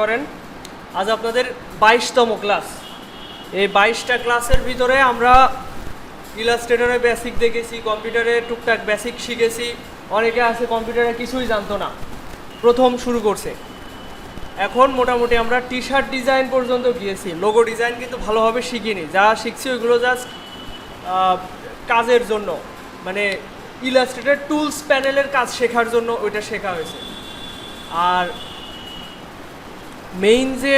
করেন, আজ আপনাদের 22তম ক্লাস। এই 22টা ক্লাসের ভিতরে আমরা ইলাস্ট্রেটরের বেসিক দেখেছি, কম্পিউটারের টুকটাক বেসিক শিখেছি। অনেকে আছে কম্পিউটারে কিছুই জানতো না, প্রথম শুরু করছে। এখন মোটামুটি আমরা টি শার্ট ডিজাইন পর্যন্ত গিয়েছি, লোগো ডিজাইন কিন্তু ভালোভাবে শিখিনি। যা শিখছি ওইগুলো জাস্ট কাজের জন্য, মানে ইলাস্ট্রেটর টুলস প্যানেলের কাজ শেখার জন্য ওইটা শেখা হয়েছে। আর মেইন যে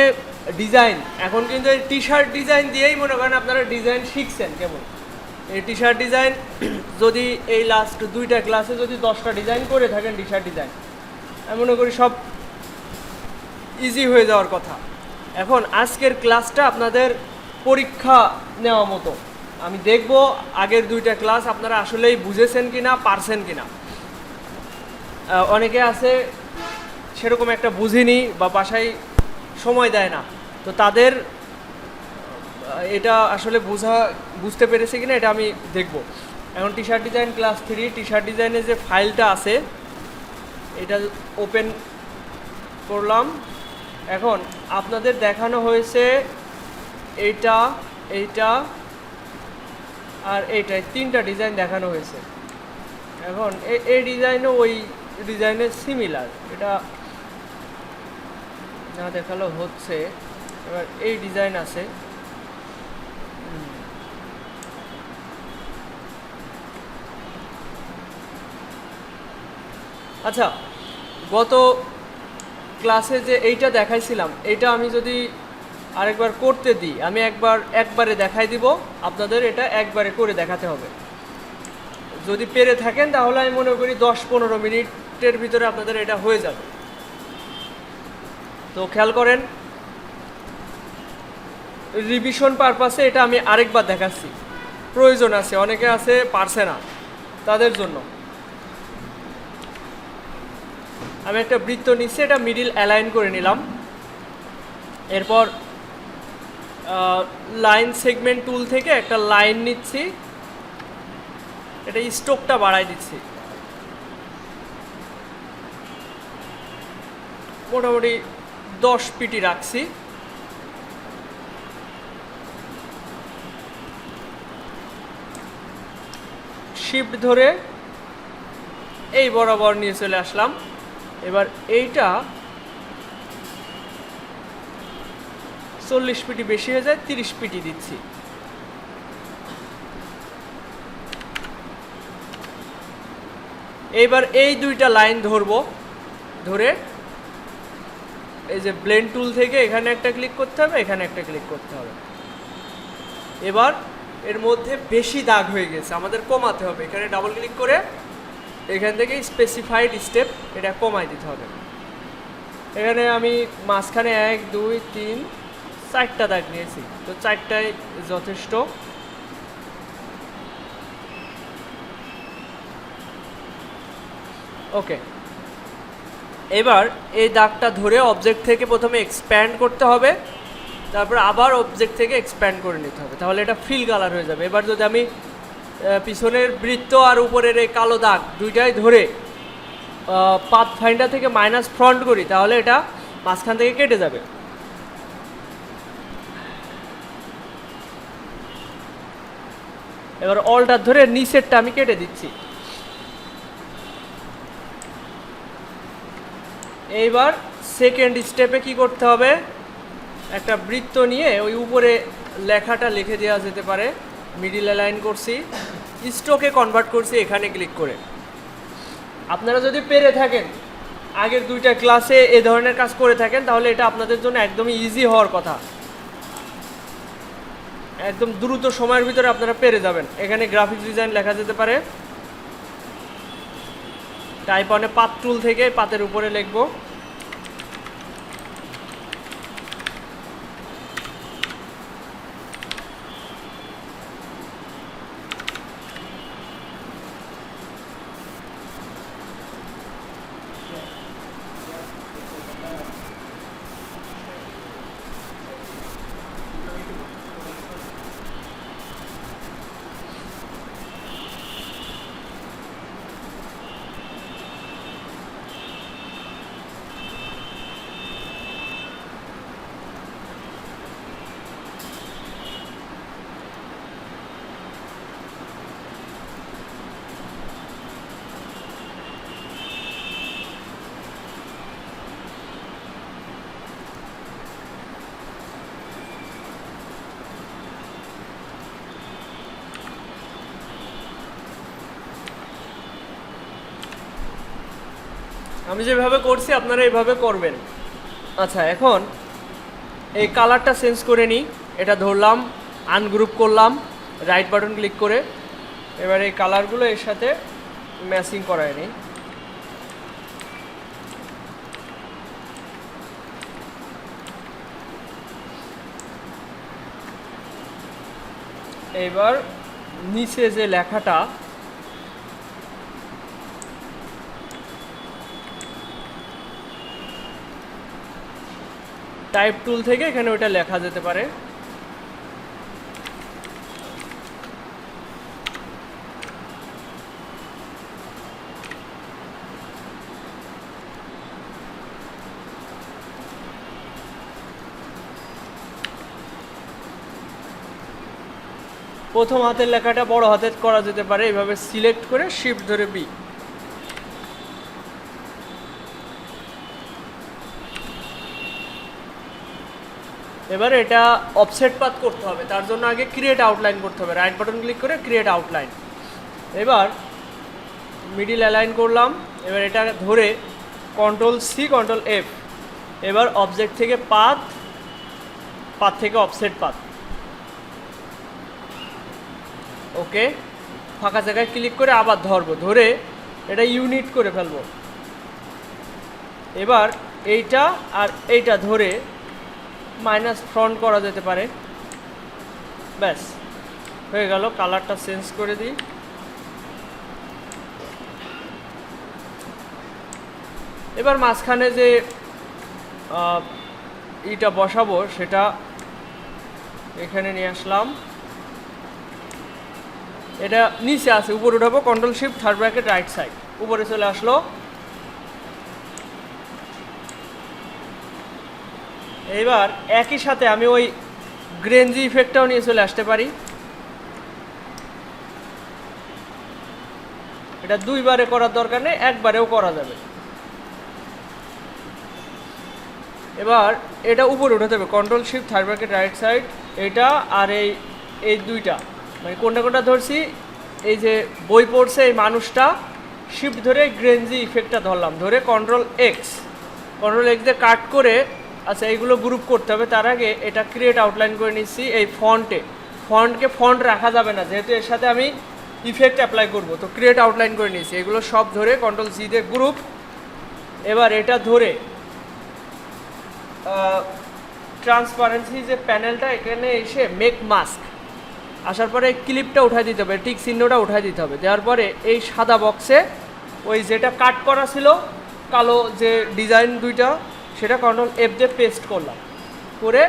ডিজাইন, এখন কিন্তু এই টি শার্ট ডিজাইন দিয়েই মনে করেন আপনারা ডিজাইন শিখছেন। কেমন এই টি শার্ট ডিজাইন, যদি এই লাস্ট 2টা ক্লাসে যদি 10টা ডিজাইন করে থাকেন টি শার্ট ডিজাইন, আমি মনে করি সব ইজি হয়ে যাওয়ার কথা। এখন আজকের ক্লাসটা আপনাদের পরীক্ষা নেওয়া মতো। আমি দেখব আগের 2টা ক্লাস আপনারা আসলেই বুঝেছেন কিনা, পারছেন কিনা। অনেকে আছে সেরকম একটা বুঝিনি বা বাসায় সময় দেয় না, তো তাদের এটা আসলে বুঝতে পেরেছে কিনা এটা আমি দেখব। এখন T shirt design class 3 T shirt ডিজাইনের যে ফাইলটা আছে এটা ওপেন করলাম। এখন আপনাদের দেখানো হয়েছে এইটা, এইটা আর এইটাই 3টা ডিজাইন দেখানো হয়েছে। এখন এই ডিজাইনও ওই ডিজাইনের সিমিলার, এটা না দেখালো হচ্ছে। এবার এই ডিজাইন আছে, আচ্ছা গত ক্লাসে যে এইটা দেখাইছিলাম, এইটা আমি যদি আরেকবার করতে দিই, আমি একবারে দেখাই দিব, আপনাদের এটা একবারে করে দেখাতে হবে। যদি পেরে থাকেন তাহলে আমি মনে করি 10-15 মিনিটের ভিতরে আপনাদের এটা হয়ে যাবে। তো খেয়াল করেন, রিভিশন পারপাসে এটা আমি আরেকবার দেখাচ্ছি, প্রয়োজন আছে, অনেকে আছে পারছে না, তাদের জন্য। আমি একটা বৃত্ত নিচ্ছি, এটা মিডিল অ্যালাইন করে নিলাম। এরপর লাইন সেগমেন্ট টুল থেকে একটা লাইন নিচ্ছি, এটা স্ট্রোকটা বাড়াই দিচ্ছি, মোটামুটি 10 পিটি রাখছি। শিফট ধরে এই বরাবর নিয়ে চলে আসলাম। এবার এইটা 40 পিটি বেশি হয়ে যায়, 30 পিটি দিচ্ছি। এইবার এই 2টা লাইন ধরবো, ধরে এই যে ব্লেন্ড টুল থেকে এখানে একটা ক্লিক করতে হবে, এখানে একটা ক্লিক করতে হবে। এবার এর মধ্যে বেশি দাগ হয়ে গেছে, আমাদের কমাতে হবে। এখানে ডাবল ক্লিক করে এখান থেকে স্পেসিফাইড স্টেপ এটা কমাই দিতে হবে। এখানে আমি মাঝখানে 1 2 3 4টা দাগ নিয়েছি, তো 4টাই যথেষ্ট। ওকে, এবার এই দাগটা ধরে অবজেক্ট থেকে প্রথমে এক্সপ্যান্ড করতে হবে, তারপর আবার অবজেক্ট থেকে এক্সপ্যান্ড করে নিতে হবে, তাহলে এটা ফিল কালার হয়ে যাবে। এবার যদি আমি পিছনের বৃত্ত আর উপরের এই কালো দাগ দুইটাই ধরে পাথ ফাইন্ডার থেকে মাইনাস ফ্রন্ট করি, তাহলে এটা মাঝখান থেকে কেটে যাবে। এবার অলটার ধরে নিচেরটা আমি কেটে দিচ্ছি। এইবার সেকেন্ড স্টেপে কি করতে হবে, একটা বৃত্ত নিয়ে ওই উপরে লেখাটা লিখে দেওয়া যেতে পারে। মিডিল অ্যালাইন করছি, স্ট্রোকে কনভার্ট করছি, এখানে ক্লিক করে। আপনারা যদি পেরে থাকেন, আগের 2টা ক্লাসে এ ধরনের কাজ করে থাকেন, তাহলে এটা আপনাদের জন্য একদমই ইজি হওয়ার কথা। একদম দ্রুত সময়ের ভিতরে আপনারা পেরে যাবেন। এখানে গ্রাফিক্স ডিজাইন লেখা যেতে পারে, টাইপ অনে পাত টুল থেকে পাতের উপরে লিখবো। আমি যেভাবে করছি আপনারা এইভাবে করবেন। আচ্ছা, এখন এই কালারটা চেঞ্জ করে নিই। এটা ধরলাম, আনগ্রুপ করলাম রাইট বাটন ক্লিক করে। এবার এই কালারগুলো এর সাথে ম্যাচিং করায় নিই। এবার নিচে যে লেখাটা, টাইপ টুল থেকে এখানে ওটা লেখা যেতে পারে। প্রথম হাতের লেখাটা বড় হাতের করা যেতে পারে, এইভাবে সিলেক্ট করে শিফট ধরে বি। এবার এটা অফসেট পাথ করতে হবে, তার জন্য আগে ক্রিয়েট আউটলাইন করতে হবে। রাইট বাটন ক্লিক করে ক্রিয়েট আউটলাইন। এবার মিডিল অ্যালাইন করলাম। এবার এটা ধরে কন্ট্রোল সি কন্ট্রোল এফ। এবার অবজেক্ট থেকে পাথ, পাথ থেকে অফসেট পাথ। ওকে, ফাঁকা জায়গায় ক্লিক করে আবার ধরবো, ধরে এটা ইউনিট করে ফেলবো। এবার এইটা আর এইটা ধরে মাইনাস ফ্রন্ট করা যেতে পারে। ব্যাস হয়ে গেল। কালারটা চেঞ্জ করে দিই। এবার মাঝখানে যে ইটা বসাবো সেটা এখানে নিয়ে আসলাম। এটা নিচে আছে, উপরে উঠাবো, control shift third bracket right side, উপরে চলে আসলো। এইবার একই সাথে আমি ওই গ্রেঞ্জি ইফেক্টটাও নিয়ে চলে আসতে পারি। এটা দুইবারে করার দরকার নেই, একবারেও করা যাবে। এবার এটা উপরে উঠাতে হবে, control shift third bracket right side, এটা আর এই দুইটা, মানে কোনটা কোনটা ধরছি, এই যে বই পড়ছে এই মানুষটা, শিফট ধরে গ্রেঞ্জি ইফেক্টটা ধরলাম, ধরে কন্ট্রোল এক্স দিয়ে কাট করে। আচ্ছা, এইগুলো গ্রুপ করতে হবে। তার আগে এটা ক্রিয়েট আউটলাইন করে নিচ্ছি। এই ফন্টকে ফন্ট রাখা যাবে না, যেহেতু এর সাথে আমি ইফেক্ট অ্যাপ্লাই করব, তো ক্রিয়েট আউটলাইন করে নিচ্ছি। এগুলো সব ধরে কন্ট্রোল জি দিয়ে গ্রুপ। এবার এটা ধরে ট্রান্সপারেন্সি যে প্যানেলটা, এখানে এসে মেক মাস্ক আসার পরে ক্লিপটা উঠাই দিতে হবে, টিক চিহ্নটা উঠাই দিতে হবে। দেওয়ার পরে এই সাদা বক্সে ওই যেটা কাট করা ছিল কালো যে ডিজাইন দুইটা, সেটা কন্ট্রোল এফ দিয়ে পেস্ট করলাম, করে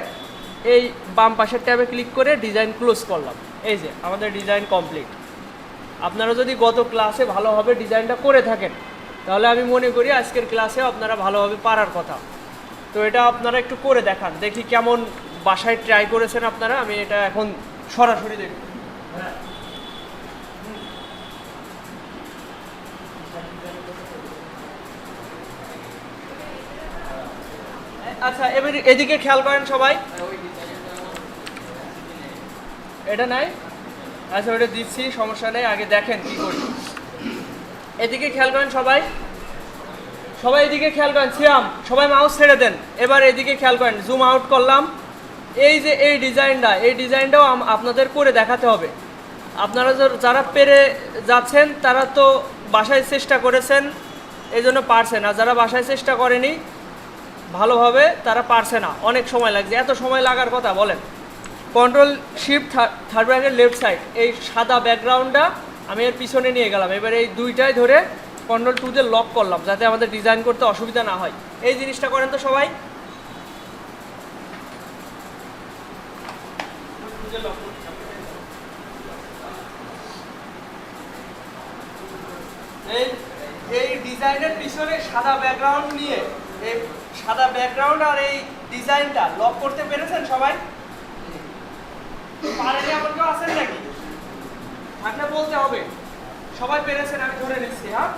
এই বাম পাশের ট্যাবে ক্লিক করে ডিজাইন ক্লোজ করলাম। এই যে আমাদের ডিজাইন কমপ্লিট। আপনারা যদি গত ক্লাসে ভালোভাবে ডিজাইনটা করে থাকেন, তাহলে আমি মনে করি আজকের ক্লাসে আপনারা ভালোভাবে পারার কথা। তো এটা আপনারা একটু করে দেখান, দেখি কেমন বাসায় ট্রাই করেছেন আপনারা। আমি এটা এখন সরাসরি দেখব। আচ্ছা, এবার এদিকে খেয়াল করেন সবাই। এটা নাই, আচ্ছা ওটা দিচ্ছি, সমস্যা নেই, আগে দেখেন কি করি। এদিকে খেয়াল করেন সবাই, সবাই এদিকে খেয়াল করেন। সিয়াম, সবাই মাউস ছেড়ে দেন। এবার এদিকে খেয়াল করেন, জুম আউট করলাম। এই যে এই ডিজাইনটাও আপনাদের করে দেখাতে হবে। আপনারা যারা পেরে যাচ্ছেন তারা তো বাসায় চেষ্টা করেছেন, এই জন্য পারছেন। আর যারা বাসায় চেষ্টা করেনি ভালোভাবে, তারা পারছে না, অনেক সময় লাগছে। এত সময় লাগার কথা বলেন। Control shift third bracket left side, এই সাদা ব্যাকগ্রাউন্ডটা আমি এর পিছনে নিয়ে গেলাম। এবার এই দুইটাই ধরে কন্ট্রোল টু দিয়ে লক করলাম, যাতে আমাদের ডিজাইন করতে অসুবিধা না হয়। এই জিনিসটা করেন তো সবাই। এই ডিজাইনের পিছনে সাদা ব্যাকগ্রাউন্ড নিয়ে, এই সাদা ব্যাকগ্রাউন্ড আর এই ডিজাইনটা লক করতে পেরেছেন সবাই? পারেনি এমন কেউ আছেন নাকি? থাকলে বলতে হবে। সবাই পেরেছেন আমি ধরে নিচ্ছি। হ্যাঁ,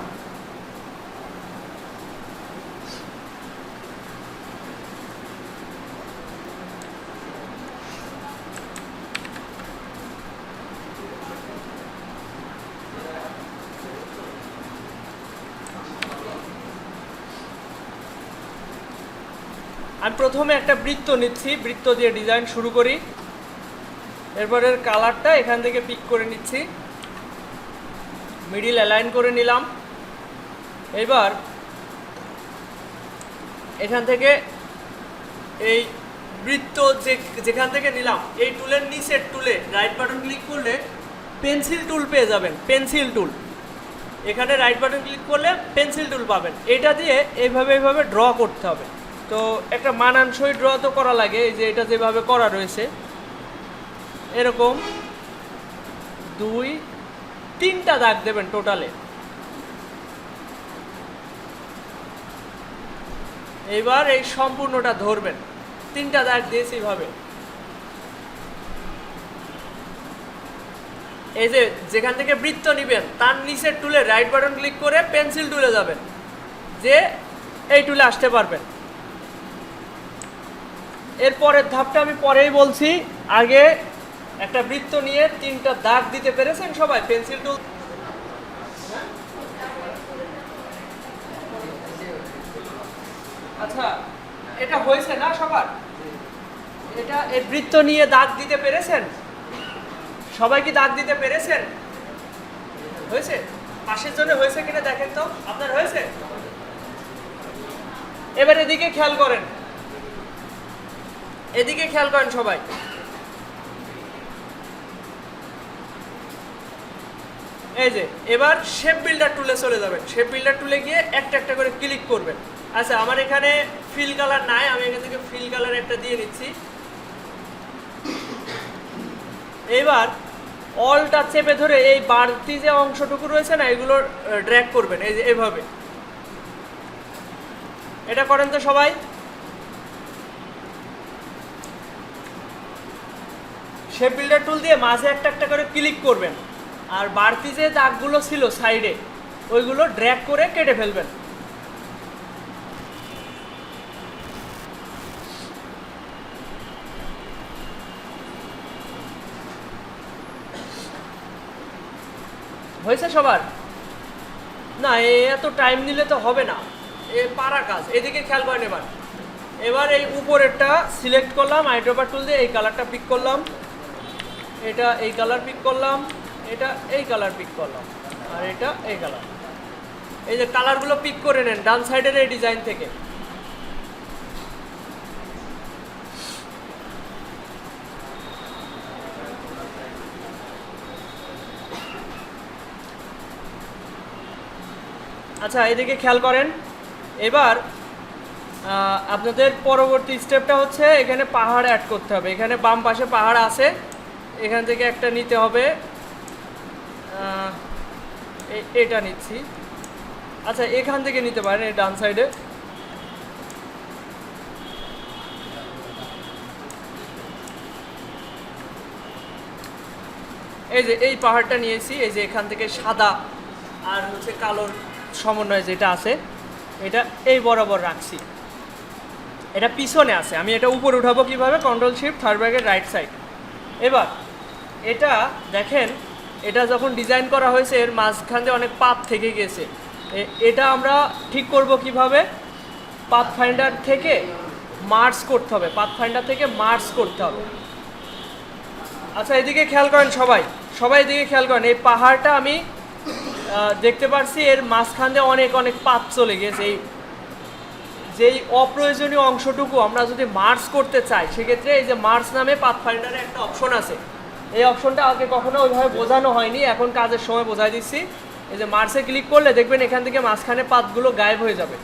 আমি প্রথমে একটা বৃত্ত নিচ্ছি, বৃত্ত দিয়ে ডিজাইন শুরু করি। এরপরের কালারটা এখান থেকে পিক করে নিচ্ছি, মিডিল অ্যালাইন করে নিলাম। এবার এখান থেকে এই বৃত্ত যেখান থেকে নিলাম এই টুলের নিচের টুলে রাইট বাটন ক্লিক করলে পেন্সিল টুল পেয়ে যাবেন। পেন্সিল টুল, এখানে রাইট বাটন ক্লিক করলে পেন্সিল টুল পাবেন। এটা দিয়ে এইভাবে ড্র করতে হবে। তো একটা মানানসই ড্র তো করা লাগে, এই যে এটা যেভাবে করা রয়েছে এরকম 2-3টা দাগ দেবেন টোটালে। এবার এই সম্পূর্ণটা ধরবেন, 3টা দাগ দিয়েছি এইভাবে। এই যে যেখান থেকে বৃত্ত নিবেন তার নিচের টুলে রাইট বাটন ক্লিক করে পেন্সিল টুলে যাবেন, যে এই টুলে আসতে পারবেন। এর পরের ধাপটা আমি পরেই বলছি, আগে একটা বৃত্ত নিয়ে 3টা দাগ দিতে পেরেছেন সবাই? পেন্সিল টুল, আচ্ছা এটা হয়েছে না সবার? এটা এই বৃত্ত নিয়ে দাগ দিতে পেরেছেন সবাই? কি দাগ দিতে পেরেছেন? হয়েছে? পাশের জন্য হয়েছে কিনা দেখেন তো, আপনার হয়েছে? এবার এদিকে খেয়াল করেন, এদিকে খেয়াল করেন সবাই। এই যে এবার শেপ বিল্ডার টুলে চলে যাবেন। শেপ বিল্ডার টুলে গিয়ে একটা একটা করে ক্লিক করবেন। আচ্ছা আমার এখানে ফিল কালার নাই, আমি এখান থেকে ফিল কালার একটা দিয়ে নিচ্ছি। এবার অলটা চেপে ধরে এই বাড়তি যে অংশটুকু রয়েছে না এগুলো ড্র্যাগ করবেন, এই যে এভাবে। এটা করেন তো সবাই। শেপ বিল্ডার টুল দিয়ে মাঝে একটা একটা করে ক্লিক করবেন, আর বাড়তি যে দাগগুলো ছিল সাইডে ওইগুলো ড্র্যাগ করে কেটে ফেলবেন। হয়েছে সবার? না এত টাইম নিলে তো হবে না, এ পারা কাজ। এদিকে খেয়াল করেন। এবার এই উপরেরটা সিলেক্ট করলাম আইড্রপার টুল দিয়ে, এই কালারটা পিক করলাম, এটা এই কালার পিক করলাম, এটা এই কালার পিক করলাম, আর এটা এই কালার। এই যে কালারগুলো পিক করে নেন ডান সাইডের এই ডিজাইন থেকে। আচ্ছা এদিকে খেয়াল করেন। এবার আপনাদের পরবর্তী স্টেপটা হচ্ছে এখানে পাহাড় অ্যাড করতে হবে। এখানে বাম পাশে পাহাড় আছে, এখান থেকে একটা নিতে হবে, এটা নিচ্ছি। আচ্ছা এখান থেকে নিতে পারেন, এই ডান সাইডে। এই যে এই পাহাড়টা নিয়েছি, এই যে এখান থেকে সাদা আর হচ্ছে কালোর সমন্বয় যেটা আছে এটা এই বরাবর রাখছি। এটা পিছনে আছে, আমি এটা উপরে উঠাবো কিভাবে? Control shift third bracket right side. এবার এটা দেখেন, এটা যখন ডিজাইন করা হয়েছে এর মাঝখান দিয়ে অনেক পাত থেকে গেছে। এটা আমরা ঠিক করব কিভাবে? পাথ ফাইন্ডার থেকে মার্জ করতে হবে, পাথ ফাইন্ডার থেকে মার্জ করতে হবে। আচ্ছা এদিকে খেয়াল করেন সবাই, সবাই এদিকে খেয়াল করেন। এই পাহাড়টা আমি দেখতে পাচ্ছি এর মাঝখান দিয়ে অনেক পাত চলে গেছে। এই যেই অপ্রয়োজনীয় অংশটুকু আমরা যদি মার্জ করতে চাই সেক্ষেত্রে এই যে মার্জ নামে পাথ ফাইন্ডারে একটা অপশন আছে। এই অপশনটা আগে কখনো ওইভাবে বোঝানো হয়নি, এখন কাজের সময় বোঝাই দিচ্ছি। এই যে মার্সে ক্লিক করলে দেখবেন এখান থেকে মাঝখানে পাতগুলো গায়েব হয়ে যাবে।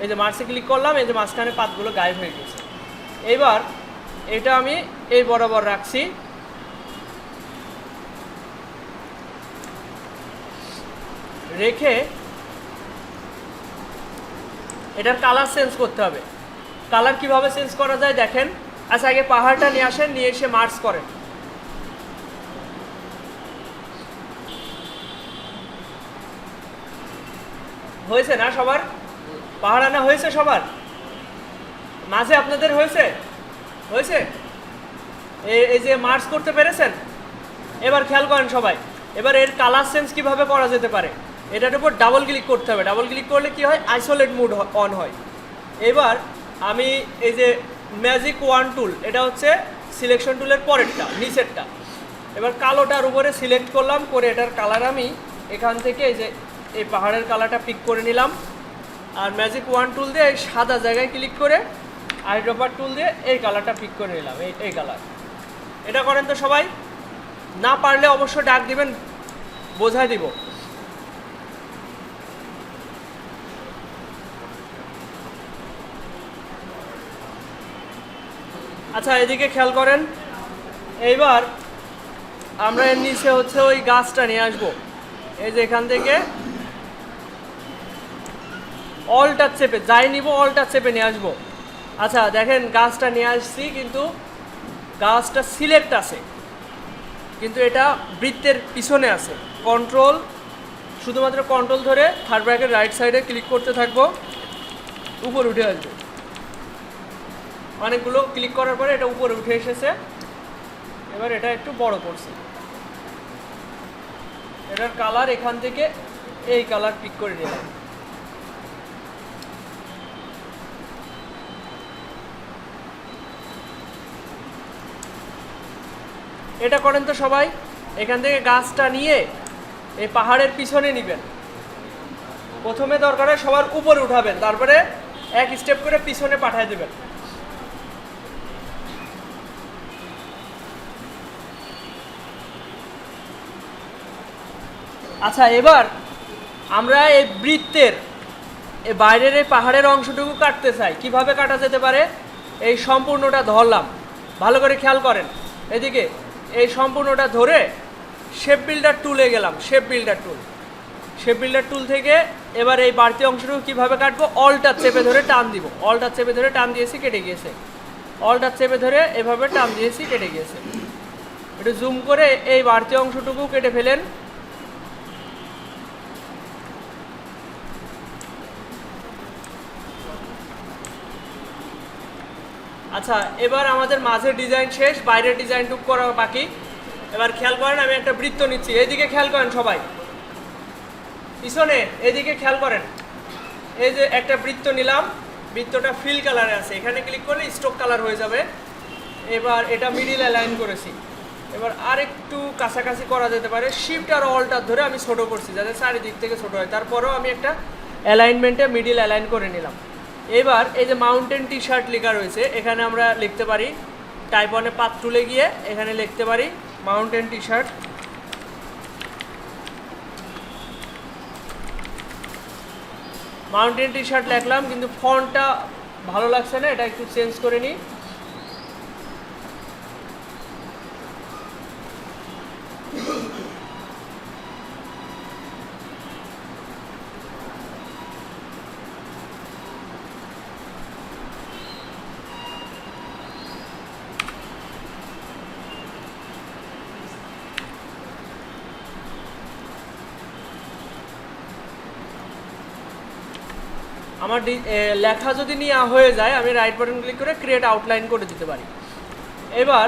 এই যে মার্সে ক্লিক করলাম, এই যে মাঝখানে পাতগুলো গায়েব হয়ে গেছে। এবার এটা আমি এই বরাবর রাখছি। রেখে এটার কালার চেঞ্জ করতে হবে। কালার কিভাবে চেঞ্জ করা যায় দেখেন। আচ্ছা আগে পাহাড়টা নিয়ে আসেন, নিয়ে এসে মার্জ করেন। হয়েছে না সবার? পাহাড় আনা হয়েছে সবার? মাঝে আপনাদের হয়েছে? হয়েছে? এই যে মার্জ করতে পেরেছেন? এবার খেয়াল করেন সবাই, এবার এর কালার চেঞ্জ কিভাবে করা যেতে পারে? এটার উপর ডাবল ক্লিক করতে হবে। ডাবল ক্লিক করলে কি হয়? আইসোলেট মোড অন হয়। এবার আমি এই যে ম্যাজিক ওয়ান টুল, এটা হচ্ছে সিলেকশন টুলের পরেরটা, নিচেরটা। এবার কালোটার উপরে সিলেক্ট করলাম, করে এটার কালার আমি এখান থেকে এই যে এই পাহাড়ের কালারটা পিক করে নিলাম। আর ম্যাজিক ওয়ান টুল দিয়ে এই সাদা জায়গায় ক্লিক করে আইড্রপার টুল দিয়ে এই কালারটা পিক করে নিলাম, এই কালার। এটা করেন তো সবাই? না পারলে অবশ্যই ডাক দিবেন, বোঝাই দিব। আচ্ছা, এদিকে খেয়াল করেন। এইবার আমরা এর নিচে হচ্ছে ওই গাছটা নিয়ে আসবো। এই যে এখান থেকে অলটা চেপে যাই নিব, অলটা চেপে নিয়ে আসবো। আচ্ছা দেখেন, গাছটা নিয়ে আসছি, কিন্তু গাছটা সিলেক্ট আছে, কিন্তু এটা বৃত্তের পিছনে আছে। কন্ট্রোল, শুধুমাত্র কন্ট্রোল ধরে থার্ড ব্র্যাকেট রাইট সাইডে ক্লিক করতে থাকবো, উপর উঠে আসবে। অনেকগুলো ক্লিক করার পরে এটা উপরে উঠে এসেছে। এবার এটা একটু বড় করছি, এটার কালার এখান থেকে এই কালার পিক করে নিলাম। এটা করেন তো সবাই? এখান থেকে গাছটা নিয়ে এই পাহাড়ের পিছনে নেবেন। প্রথমে দরকার হয় সবার উপরে উঠাবেন, তারপরে এক স্টেপ করে পিছনে পাঠিয়ে দেবেন। আচ্ছা, এবার আমরা এই বৃত্তের এই বাইরের এই পাহাড়ের অংশটুকু কাটতে চাই। কিভাবে কাটা যেতে পারে? এই সম্পূর্ণটা ধরলাম, ভালো করে খেয়াল করেন। এদিকে এই সম্পূর্ণটা ধরে শেপ বিল্ডার টুলে গেলাম, শেপ বিল্ডার টুল থেকে এবার এই বাড়তি অংশটুকু কীভাবে কাটবো? অলটা চেপে ধরে টান দিব, অলটা চেপে ধরে টান দিয়েছি, কেটে গিয়েছে। অলটা চেপে ধরে এভাবে টান দিয়েছি, কেটে গিয়েছে। একটু জুম করে এই বাড়তি অংশটুকু কেটে ফেলেন। আচ্ছা, এবার আমাদের মাঝের ডিজাইন শেষ, বাইরের ডিজাইনটুকু করা বাকি। এবার খেয়াল করেন, আমি একটা বৃত্ত নিচ্ছি। এইদিকে খেয়াল করেন সবাই, পিছনে এদিকে খেয়াল করেন। এই যে একটা বৃত্ত নিলাম, বৃত্তটা ফিল কালারে আছে, এখানে ক্লিক করলে স্ট্রোক কালার হয়ে যাবে। এবার এটা মিডিল অ্যালাইন করেছি। এবার আরেকটু কাছাকাছি করা যেতে পারে। শিফট আর অলটা ধরে আমি ছোটো করছি যাতে চারিদিক থেকে ছোটো হয়। তারপরেও আমি একটা অ্যালাইনমেন্টে মিডিল অ্যালাইন করে নিলাম। এবার এই যে মাউন্টেন টি শার্ট লেখা রয়েছে, এখানে আমরা লিখতে পারি টাইপ ওয়ানে পাথ টুলে গিয়ে এখানে লিখতে পারি mountain T shirt. Mountain T shirt লিখলাম, কিন্তু ফন্টটা ভালো লাগছে না, এটা একটু চেঞ্জ করে নিই। আমার লেখা যদি নেওয়া হয়ে যায়, আমি রাইট বাটন ক্লিক করে ক্রিয়েট আউটলাইন করে দিতে পারি। এবার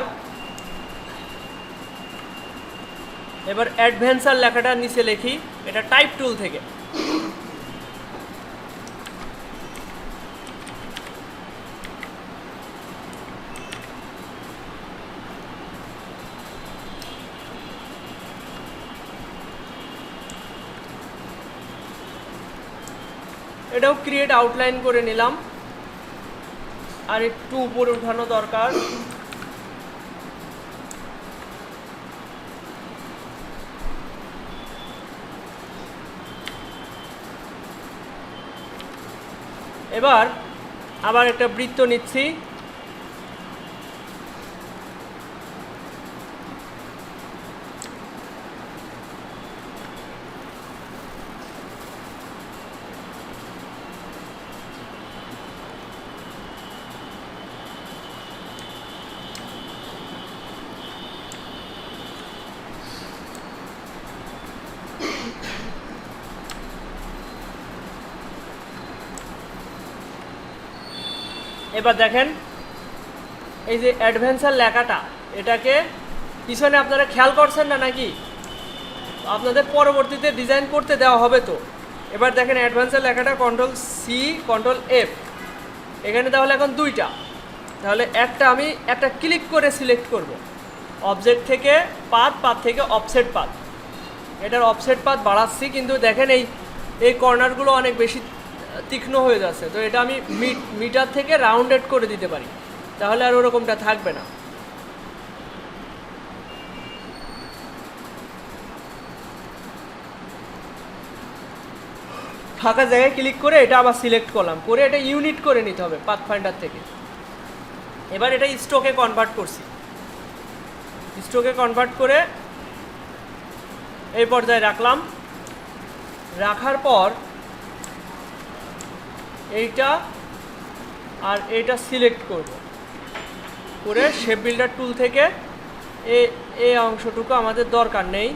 অ্যাডভেঞ্চার লেখাটা নিচে লিখি, এটা টাইপ টুল থেকে। এটাও ক্রিয়েট আউটলাইন করে নিলাম, আর একটু উপরে উঠানো দরকার। এবার আবার একটা বৃত্ত নিচ্ছি, এবার দেখেন এই যে অ্যাডভেঞ্চার লেখাটা, এটাকে পিছনে আপনারা খেয়াল করছেন না নাকি? আপনাদের পরবর্তীতে ডিজাইন করতে দেওয়া হবে তো। এবার দেখেন অ্যাডভেঞ্চার লেখাটা কন্ট্রোল সি কন্ট্রোল এফ, এখানে তাহলে এখন দুইটা, তাহলে একটা আমি একটা ক্লিক করে সিলেক্ট করব, অবজেক্ট থেকে পাথ, পাথ থেকে অফসেট পাথ, এটার অফসেট পাথ বাড়াচ্ছি, কিন্তু দেখেন এই কর্নারগুলো অনেক বেশি তীক্ষ্ণ হয়ে যাচ্ছে, তো এটা আমি মিটার থেকে রাউন্ডেড করে দিতে পারি, তাহলে আর ওরকমটা থাকবে না। ফাঁকা জায়গায় ক্লিক করে এটা আবার সিলেক্ট করলাম, করে এটা ইউনিট করে নিতে হবে পাথফাইন্ডার থেকে। এবার এটা স্ট্রোকে কনভার্ট করছি, স্ট্রোকে কনভার্ট করে এই পর্যায়ে রাখলাম। রাখার পর এইটা আর এইটা সিলেক্ট করব, করে শেপ বিল্ডার টুল থেকে এই অংশটুকু আমাদের দরকার নেই,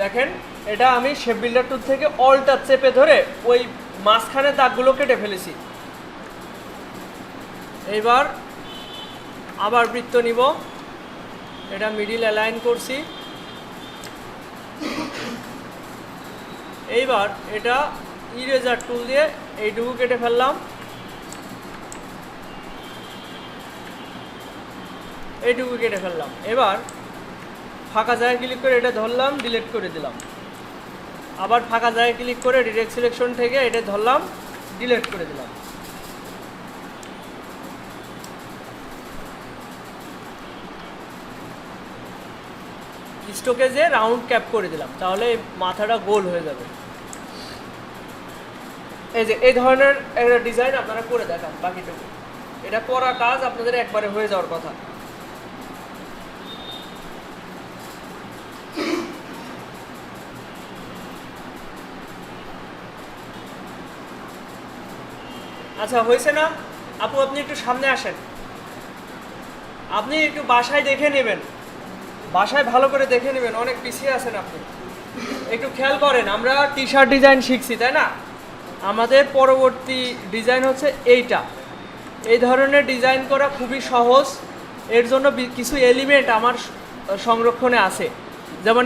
দেখেন এটা আমি শেপ বিল্ডার টুল থেকে অলটা চেপে ধরে ওই মাঝখানে দাগগুলো কেটে ফেলেছি। এইবার আবার বৃত্ত নিব, এটা মিডিল অ্যালাইন করছি। এইবার এটা ইরেজার টুল দিয়ে এইটুকু কেটে ফেললাম, এইটুকু কেটে ফেললাম। এবার ফাঁকা জায়গায় ক্লিক করে এটা ধরলাম, ডিলিট করে দিলাম। আবার ফাঁকা জায়গায় ক্লিক করে ডিরেক্ট সিলেকশন থেকে এটা ধরলাম, ডিলিট করে দিলাম। স্ট্রোকে যে রাউন্ড ক্যাপ করে দিলাম, তাহলে মাথাটা গোল হয়ে যাবে। এই যে এই ধরনের একটা ডিজাইন আপনারা করে দেখান বাকিটুকু, এটা করা কাজ আপনাদের একবারে হয়ে যাওয়ার কথা। আচ্ছা হয়েছে না আপু? আপনি একটু সামনে আসেন, আপনি একটু বাসায় দেখে নেবেন, বাসায় ভালো করে দেখে নেবেন, অনেক পিছিয়ে আছেন আপনি। একটু খেয়াল করেন, আমরা টি শার্ট ডিজাইন শিখছি তাই না? আমাদের পরবর্তী ডিজাইন হচ্ছে এইটা। এই ধরনের ডিজাইন করা খুবই সহজ, এর জন্য কিছু এলিমেন্ট আমার সংরক্ষণে আছে, যেমন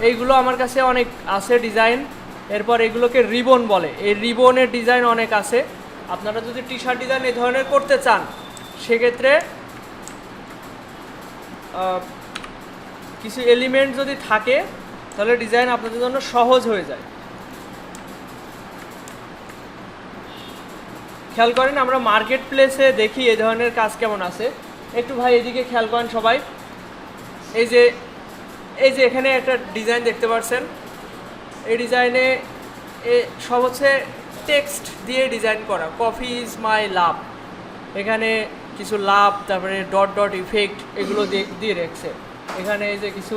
এইগুলো আমার কাছে অনেক আছে ডিজাইন। এরপর এগুলোকে রিবন বলে, এই রিবনের ডিজাইন অনেক আছে। আপনারা যদি টি শার্ট ডিজাইন এই ধরনের করতে চান সেক্ষেত্রে কিছু এলিমেন্ট যদি থাকে তাহলে ডিজাইন আপনাদের জন্য সহজ হয়ে যায়। খেয়াল করেন আমরা মার্কেট প্লেসে দেখি এই ধরনের কাজ কেমন আছে। একটু ভাই এদিকে খেয়াল করেন সবাই, এই যে এখানে একটা ডিজাইন দেখতে পাচ্ছেন, এই ডিজাইনে সব হচ্ছে টেক্সট দিয়ে ডিজাইন করা, কফি ইজ মাই লাভ, এখানে কিছু লাভ, তারপরে ডট ডট ইফেক্ট এগুলো দিয়ে রেখেছে। এখানে এই যে কিছু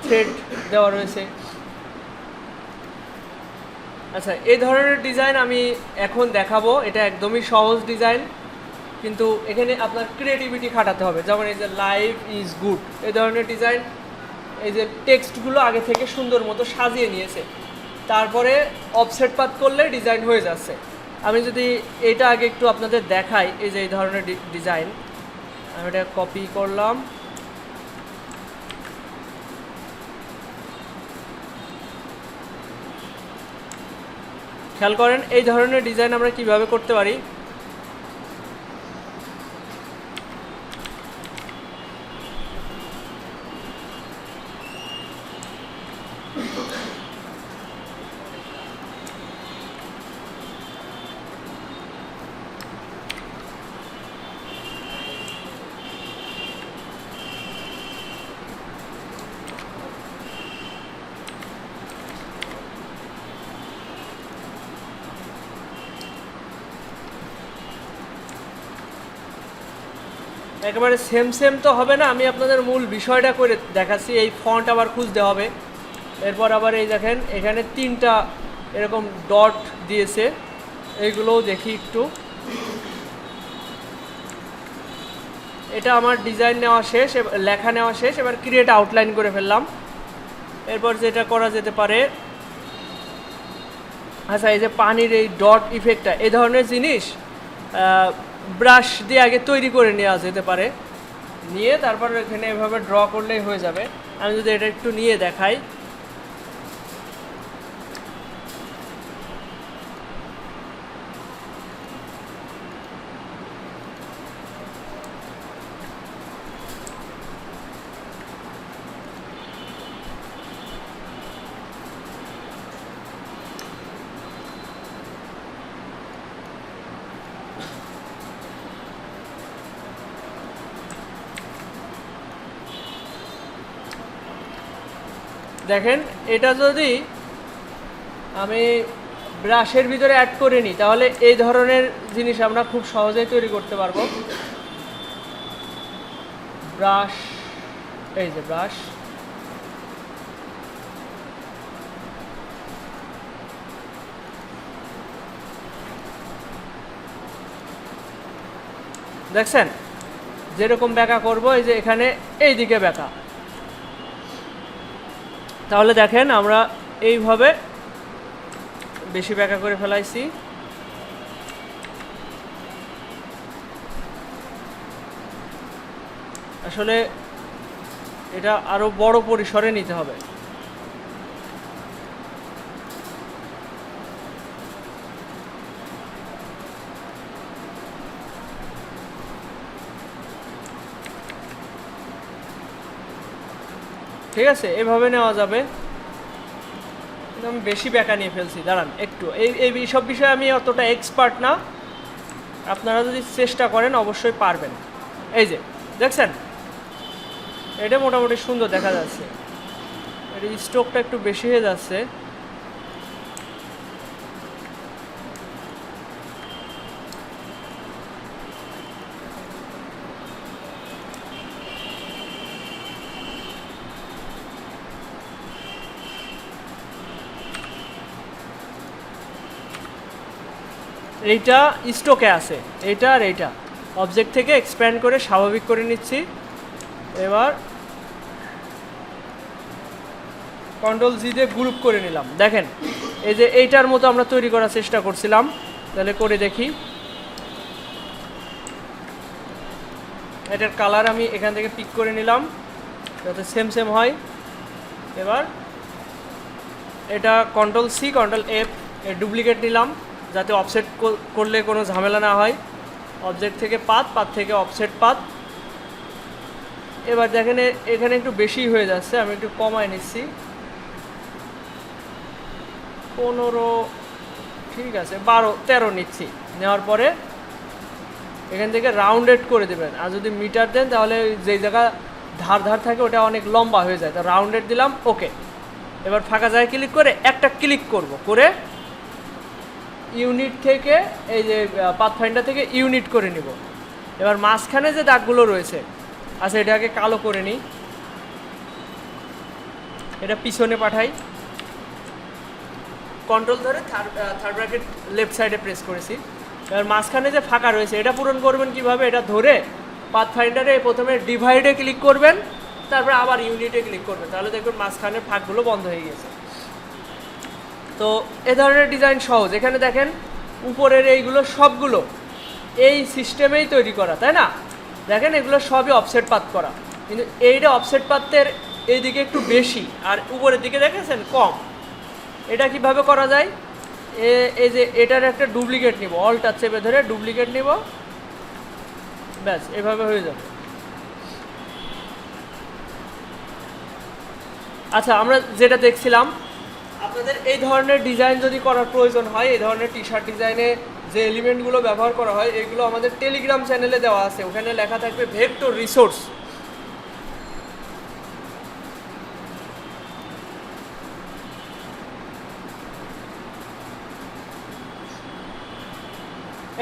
থ্রেড দেওয়া রয়েছে। আচ্ছা এই ধরনের ডিজাইন আমি এখন দেখাবো, এটা একদমই সহজ ডিজাইন, কিন্তু এখানে আপনার ক্রিয়েটিভিটি খাটাতে হবে। যেমন এই যে লাইফ ইজ গুড, এই ধরনের ডিজাইন, এই যে টেক্সটগুলো আগে থেকে সুন্দর মতো সাজিয়ে নিয়েছে, তারপরে অফসেট পাত করলে ডিজাইন হয়ে যাচ্ছে। আমি যদি এটা আগে একটু আপনাদের দেখাই, এই যে এই ধরনের ডিজাইন, আমি এটা কপি করলাম, খেয়াল করেন এই ধরনের ডিজাইন আমরা কিভাবে করতে পারি। একেবারে সেম তো হবে না, আমি আপনাদের মূল বিষয়টা করে দেখাচ্ছি। এই ফন্ট আবার খুঁজতে হবে, এরপর আবার এই দেখেন এখানে 3টা এরকম ডট দিয়েছে, এইগুলোও দেখি একটু। এটা আমার ডিজাইন নেওয়া শেষ, লেখা নেওয়া শেষ, এবার ক্রিয়েট আউটলাইন করে ফেললাম। এরপর যেটা করা যেতে পারে, আচ্ছা এই যে পানির এই ডট ইফেক্টটা, এই ধরনের জিনিস ব্রাশ দিয়ে আগে তৈরি করে নেওয়া যেতে পারে, নিয়ে তারপর এখানে এভাবে ড্র করলেই হয়ে যাবে। আমি যদি এটা একটু নিয়ে দেখাই, দেখেন এটা যদি আমি ব্রাশের ভিতরে অ্যাড করে নিই তাহলে এই ধরনের জিনিস আমরা খুব সহজেই তৈরি করতে পারবো। ব্রাশ, এই যে ব্রাশ, দেখছেন যেরকম ব্যাকা করব, এই যে এখানে এই দিকে ব্যাকা, তাহলে দেখেন আমরা এইভাবে বেশি ব্যাকা করে ফেলাইছি। আসলে এটা আরো বড় পরিসরে নিতে হবে। ঠিক আছে, এভাবে নেওয়া যাবে। আমি বেশি ব্যাকা নিয়ে ফেলছি, দাঁড়ান একটু, এই সব বিষয়ে আমি অতটা এক্সপার্ট না, আপনারা যদি চেষ্টা করেন অবশ্যই পারবেন। এই যে দেখছেন এটা মোটামুটি সুন্দর দেখা যাচ্ছে, এর স্ট্রোকটা একটু বেশি হয়ে যাচ্ছে। এইটা স্ট্রোকে আছে, এইটা আর এইটা অবজেক্ট থেকে এক্সপ্যান্ড করে স্বাভাবিক করে নিচ্ছি। এবার কন্ট্রোল জি দিয়ে গ্রুপ করে নিলাম। দেখেন এই যে এইটার মতো আমরা তৈরি করার চেষ্টা করছিলাম, তাহলে করে দেখি। এটার কালার আমি এখান থেকে পিক করে নিলাম যাতে সেম সেম হয়। এবার এটা কন্ট্রোল সি কন্ট্রোল এফ এর ডুপ্লিকেট নিলাম যাতে অফসেট করলে কোনো ঝামেলা না হয়। অবজেক্ট থেকে পাত, পাত থেকে অফসেট পাত। এবার দেখেন এখানে একটু বেশি হয়ে যাচ্ছে, আমি একটু কমায় নিচ্ছি 15, ঠিক আছে 12, 13 নিচ্ছি। নেওয়ার পরে এখান থেকে রাউন্ডেড করে দেবেন, আর যদি মিটার দেন তাহলে যেই জায়গা ধার ধার থাকে ওটা অনেক লম্বা হয়ে যায়, তো রাউন্ডেড দিলাম। ওকে, এবার ফাঁকা জায়গায় ক্লিক করে একটা ক্লিক করব, করে ইউনিট থেকে এই যে পাথফাইন্ডার থেকে ইউনিট করে নিব। এবার মাঝখানে যে দাগগুলো রয়েছে, আচ্ছা এটাকে কালো করে নিই, এটা পিছনে পাঠাই। কন্ট্রোল ধরে থার্ড ব্র্যাকেট লেফট সাইডে প্রেস করেছি। এবার মাঝখানে যে ফাঁকা রয়েছে এটা পূরণ করবেন কিভাবে, এটা ধরে পাথফাইন্ডারে প্রথমে ডিভাইডে ক্লিক করবেন, তারপরে আবার ইউনিটে ক্লিক করবেন, তাহলে দেখবেন মাঝখানের ফাঁকগুলো বন্ধ হয়ে গেছে। তো এ ধরনের ডিজাইন সহজ। এখানে দেখেন উপরের এইগুলো সবগুলো এই সিস্টেমেই তৈরি করা, তাই না? দেখেন এগুলো সবই অফসেট পাত করা, কিন্তু এইটা অফসেট পাতের এইদিকে একটু বেশি আর উপরের দিকে দেখেছেন কম। এটা কিভাবে করা যায়, এই যে এটার একটা ডুপ্লিকেট নিব, অলটা চেপে ধরে ডুপ্লিকেট নিব, ব্যাস এভাবে হয়ে যাবে। আচ্ছা আমরা যেটা দেখছিলাম, আপনাদের এই ধরনের ডিজাইন যদি করার প্রয়োজন হয়, এই ধরনের টি শার্ট ডিজাইনে যে এলিমেন্টগুলো ব্যবহার করা হয় এগুলো আমাদের টেলিগ্রাম চ্যানেলে দেওয়া আছে, ওখানে লেখা থাকবে ভেক্টর রিসোর্স।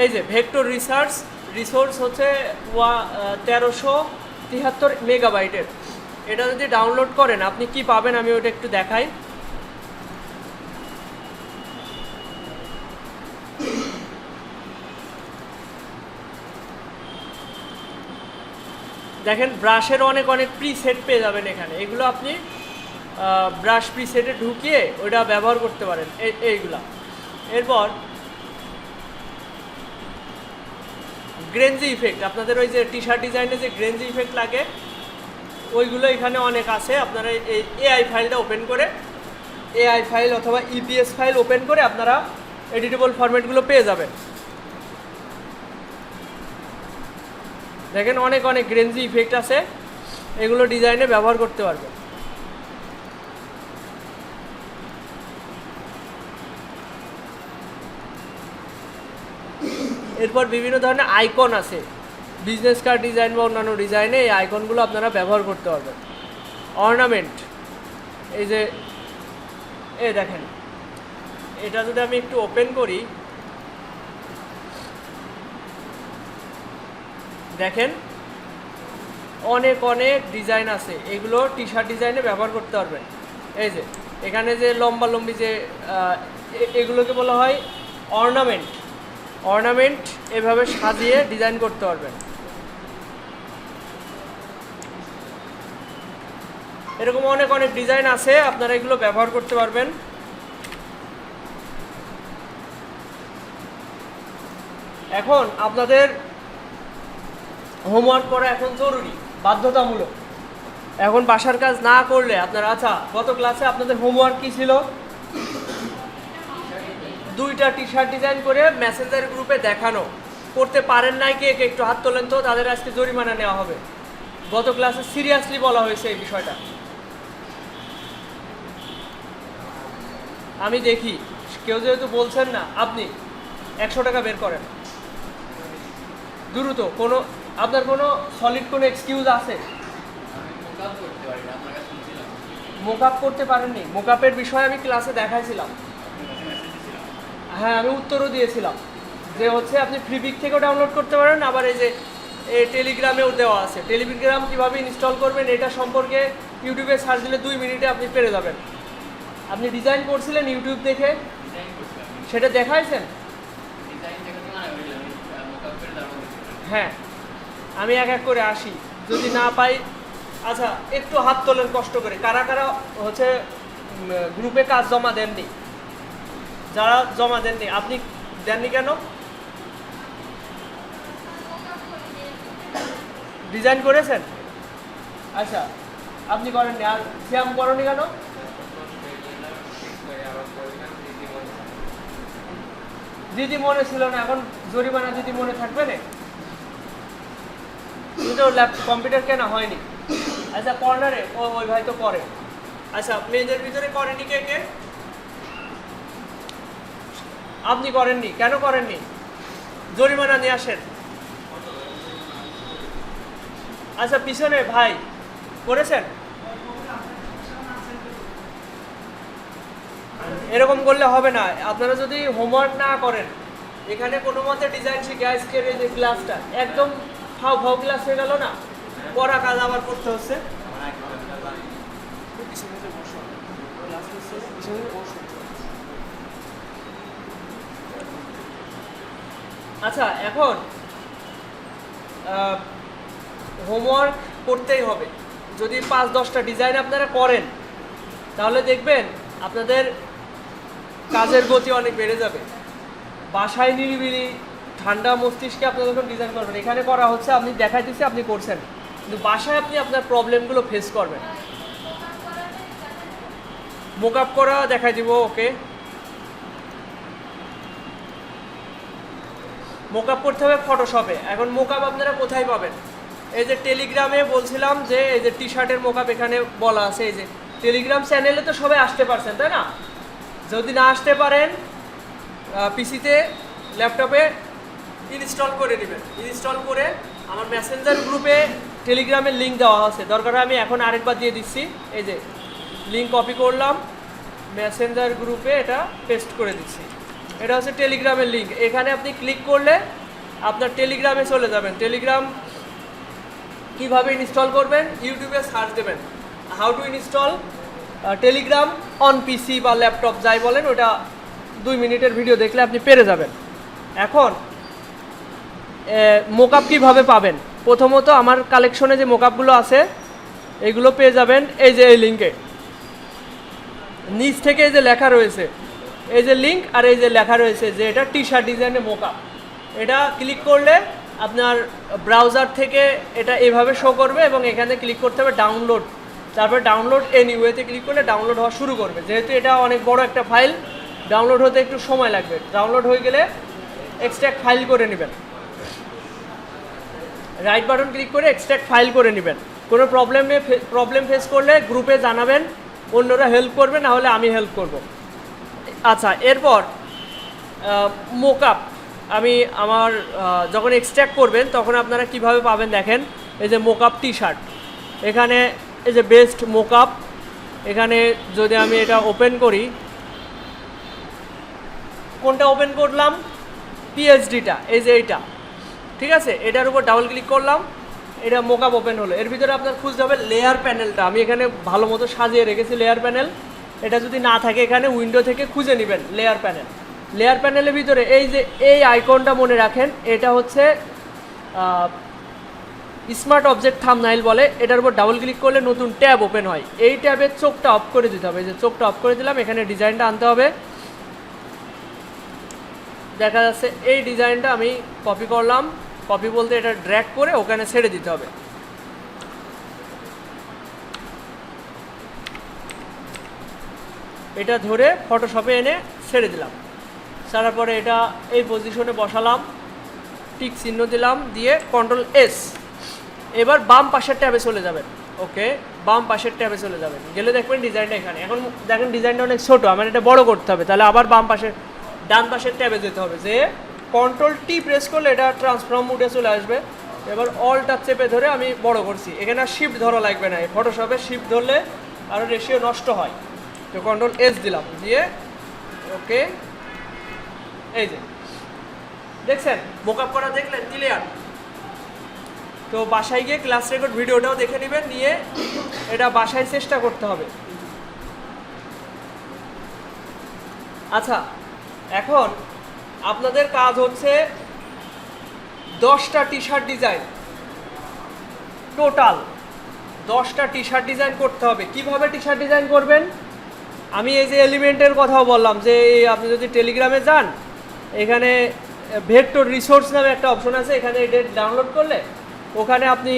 এই যে ভেক্টর রিসোর্স হচ্ছে 1373 মেগাবাইটের। এটা যদি ডাউনলোড করেন আপনি কি পাবেন আমি ওটা একটু দেখাই। দেখেন ব্রাশের অনেক প্রি সেট পেয়ে যাবেন এখানে, এগুলো আপনি ব্রাশ প্রিসেটে ঢুকিয়ে ওইটা ব্যবহার করতে পারেন এইগুলা। এরপর গ্রেঞ্জি ইফেক্ট, আপনাদের ওই যে টি শার্ট ডিজাইনে যে গ্রেঞ্জি ইফেক্ট লাগে ওইগুলো এখানে অনেক আছে। আপনারা এই এআই ফাইলটা ওপেন করে, এআই ফাইল অথবা ইপিএস ফাইল ওপেন করে আপনারা এডিটেবল ফরম্যাটগুলো পেয়ে যাবেন। দেখেন অনেক অনেক গ্রেঞ্জি ইফেক্ট আছে, এগুলো ডিজাইনে ব্যবহার করতে পারবেন। এরপর বিভিন্ন ধরনের আইকন আছে, বিজনেস কার্ড ডিজাইন বা অন্যান্য ডিজাইনে এই আইকনগুলো আপনারা ব্যবহার করতে পারবেন। অর্নামেন্ট, এই যে দেখেন এটা যদি আমি একটু ওপেন করি, দেখেন অনেক অনেক ডিজাইন আছে, এগুলো টি শার্ট ডিজাইনে ব্যবহার করতে পারবেন। এই যে এখানে যে লম্বা লম্বি যে এগুলোকে বলা হয় অর্নামেন্ট। অর্নামেন্ট এভাবে সাজিয়ে ডিজাইন করতে পারবেন। এরকম অনেক অনেক ডিজাইন আছে, আপনারা এগুলো ব্যবহার করতে পারবেন। এখন আপনাদের হোমওয়ার্ক করা এখন জরুরি, বাধ্যতামূলক। এখন বাসার কাজ না করলে আপনারা, আচ্ছা গত ক্লাসে আপনাদের হোমওয়ার্ক কি ছিল? 2টা টি শার্ট ডিজাইন করে মেসেঞ্জার গ্রুপে দেখানো। করতে পারেন নাই কে কে একটু হাত তোলেন তো, তাদের আজকে জরিমানা নেওয়া হবে। গত ক্লাসে সিরিয়াসলি বলা হয়েছে এই বিষয়টা। আমি দেখি কেউ যেহেতু বলছেন না, আপনি 100 টাকা বের করেন দ্রুত। কোনো আপনার কোনো সলিড কোনো এক্সকিউজ আছে? মোকআপ করতে পারেননি? মোকআপের বিষয়ে আমি ক্লাসে দেখাইছিলাম। হ্যাঁ, আমি উত্তরও দিয়েছিলাম যে হচ্ছে আপনি ফ্রিপিক থেকেও ডাউনলোড করতে পারেন, আবার এই যে টেলিগ্রামেও দেওয়া আছে। টেলিগ্রাম কীভাবে ইনস্টল করবেন এটা সম্পর্কে ইউটিউবে সার্চ দিলে 2 মিনিটে আপনি পেরে যাবেন। আপনি ডিজাইন করছিলেন ইউটিউব দেখে, সেটা দেখাইছেন? হ্যাঁ, আমি এক এক করে আসি, যদি না পাই। আচ্ছা একটু হাত তোলেন কষ্ট করে, কারা কারা হচ্ছে গ্রুপে কাজ জমা দেননি? যারা জমা দেননি, আপনি দেননি কেন? ডিজাইন করেছেন? আচ্ছা আপনি করেননি, আর শ্যাম করেনি কেন? দিদি মনে ছিল না, এখন জরিমানা দিদি মনে থাকবে না? ল্যাপটপ কম্পিউটার কেনা হয়নি। আচ্ছা কর্নারে ওই ভাই তো করে। আচ্ছা মেয়েদের ভিতরে করেনি কে কে? আপনি করেননি, কেন করেননি? জরিমানা নিয়ে আসেন। আচ্ছা পিছনে ভাই করেছেন? এরকম করলে হবে না। আপনারা যদি হোমওয়ার্ক না করেন, এখানে কোনো মতে ডিজাইন শিখে আজকের এই যে ক্লাসটা একদম ফাও ফাও ক্লাস হয়ে গেল না, পড়া কাজ আবার করতে হচ্ছে। আচ্ছা এখন হোমওয়ার্ক করতেই হবে। যদি 5-10টা ডিজাইন আপনারা করেন তাহলে দেখবেন আপনাদের কাজের গতি অনেক বেড়ে যাবে। বাসায় নিরিবিলি ঠান্ডা মস্তিষ্কে আপনি যখন ডিজাইন করবেন, এখানে করা হচ্ছে আপনি দেখাইতেছি আপনি করছেন, কিন্তু বাসায় আপনি আপনার প্রবলেমগুলো ফেস করবেন। মোকআপ করা দেখাই দিব। ওকে, মোকআপ করতে হবে ফটোশপে। এখন মোকআপ আপনারা কোথায় পাবেন? এই যে টেলিগ্রামে বলছিলাম যে এই যে টি শার্টের মোকআপ এখানে বলা আছে। এই যে টেলিগ্রাম চ্যানেলে তো সবাই আসতে পারছেন, তাই না? যদি না আসতে পারেন পিসিতে ল্যাপটপে ইনস্টল করে নেবেন। ইনস্টল করে আমার মেসেঞ্জার গ্রুপে টেলিগ্রামের লিঙ্ক দেওয়া আছে, দরকার আমি এখন আরেকবার দিয়ে দিচ্ছি। এই যে লিঙ্ক কপি করলাম, মেসেঞ্জার গ্রুপে এটা পেস্ট করে দিচ্ছি। এটা হচ্ছে টেলিগ্রামের লিঙ্ক। এখানে আপনি ক্লিক করলে আপনার টেলিগ্রামে চলে যাবেন। টেলিগ্রাম কীভাবে ইনস্টল করবেন? ইউটিউবে সার্চ দেবেন how to install Telegram on PC বা ল্যাপটপ যাই বলেন, ওটা 2 মিনিটের ভিডিও দেখলে আপনি পেরে যাবেন। এখন মোকআপ কীভাবে পাবেন? প্রথমত আমার কালেকশনে যে মোকআপগুলো আছে এগুলো পেয়ে যাবেন এই যে এই লিঙ্কে। নিচ থেকে এই যে লেখা রয়েছে, এই যে লিঙ্ক আর এই যে লেখা রয়েছে যে এটা টি শার্ট ডিজাইনের মোকআপ, এটা ক্লিক করলে আপনার ব্রাউজার থেকে এটা এভাবে শো করবে এবং এখানে ক্লিক করতে হবে ডাউনলোড, তারপর ডাউনলোড এনিওয়েতে ক্লিক করলে ডাউনলোড হওয়া শুরু করবে। যেহেতু এটা অনেক বড় একটা ফাইল, ডাউনলোড হতে একটু সময় লাগবে। ডাউনলোড হয়ে গেলে এক্সট্র্যাক্ট ফাইল করে নেবেন, রাইট বাটন ক্লিক করে এক্সট্র্যাক্ট ফাইল করে নেবেন। কোনো প্রবলেম ফেস করলে গ্রুপে জানাবেন, অন্যরা হেল্প করবে, না হলে আমি হেল্প করব। আচ্ছা, এরপর মোকআপ আমি আমার যখন এক্সট্র্যাক্ট করবেন তখন আপনারা কিভাবে পাবেন দেখেন, এই যে মোকআপ টি শার্ট, এখানে এই যে বেস্ট মোকআপ, এখানে যদি আমি এটা ওপেন করি, কোনটা ওপেন করলাম, পিএইচডিটা, এই যে এইটা, ঠিক আছে, এটার উপর ডাবল ক্লিক করলাম, এটা মোকআপ ওপেন হলো। এর ভিতরে আপনার খুঁজতে হবে লেয়ার প্যানেলটা, আমি এখানে ভালো মতো সাজিয়ে রেখেছি লেয়ার প্যানেল, এটা যদি না থাকে এখানে উইন্ডো থেকে খুঁজে নেবেন লেয়ার প্যানেল। লেয়ার প্যানেলের ভিতরে এই যে এই আইকনটা মনে রাখেন, এটা হচ্ছে স্মার্ট অবজেক্ট থাম্বনেইল বলে, এটার উপর ডাবল ক্লিক করলে নতুন ট্যাব ওপেন হয়। এই ট্যাবের চোখটা অফ করে দিতে হবে, এই যে চোখটা অফ করে দিলাম, এখানে ডিজাইনটা আনতে হবে, দেখা যাচ্ছে এই ডিজাইনটা আমি কপি করলাম, কপি বলতে এটা ড্র্যাগ করে ওখানে ছেড়ে দিতে হবে। এটা ধরে ফটোশপে এনে ছেড়ে দিলাম, ছাড়ার পরে এটা এই পজিশনে বসালাম, টিক চিহ্ন দিলাম, দিয়ে কন্ট্রোল এস। এবার বাম পাশের ট্যাবে চলে যাবেন, ওকে, বাম পাশের ট্যাবে চলে যাবেন, গেলে দেখবেন ডিজাইনটা এখানে। এখন দেখেন ডিজাইনটা অনেক ছোটো, আমার এটা বড় করতে হবে, তাহলে আবার বাম পাশের ডান পাশের ট্যাবে যেতে হবে, যে কন্ট্রোল টি প্রেস করলে এটা ট্রান্সফর্ম মোডে চলে আসবে। এবার অলটা চেপে ধরে আমি বড় করছি, এখানে আর শিফট ধরা লাগবে না, ফটোশপে শিফট ধরলে আরও রেশিও নষ্ট হয়। তো কন্ট্রোল এস দিলাম, দিয়ে ওকে, এই যে দেখছেন মোকআপ করা, দেখলেন ক্লিয়ার। তো বাসায় গিয়ে ক্লাস রেকর্ড ভিডিওটাও দেখে নেবেন, নিয়ে এটা বাসায় চেষ্টা করতে হবে। আচ্ছা, এখন আপনাদের কাজ হচ্ছে 10টা টি শার্ট ডিজাইন, টোটাল 10টা টি শার্ট ডিজাইন করতে হবে। কিভাবে টি শার্ট ডিজাইন করবেন, আমি এই যে এলিমেন্টের কথাও বললাম, যে আপনি যদি টেলিগ্রামে যান, এখানে ভেক্টর রিসোর্স নামে একটা অপশন আছে, এখানে এটা ডাউনলোড করলে ওখানে আপনি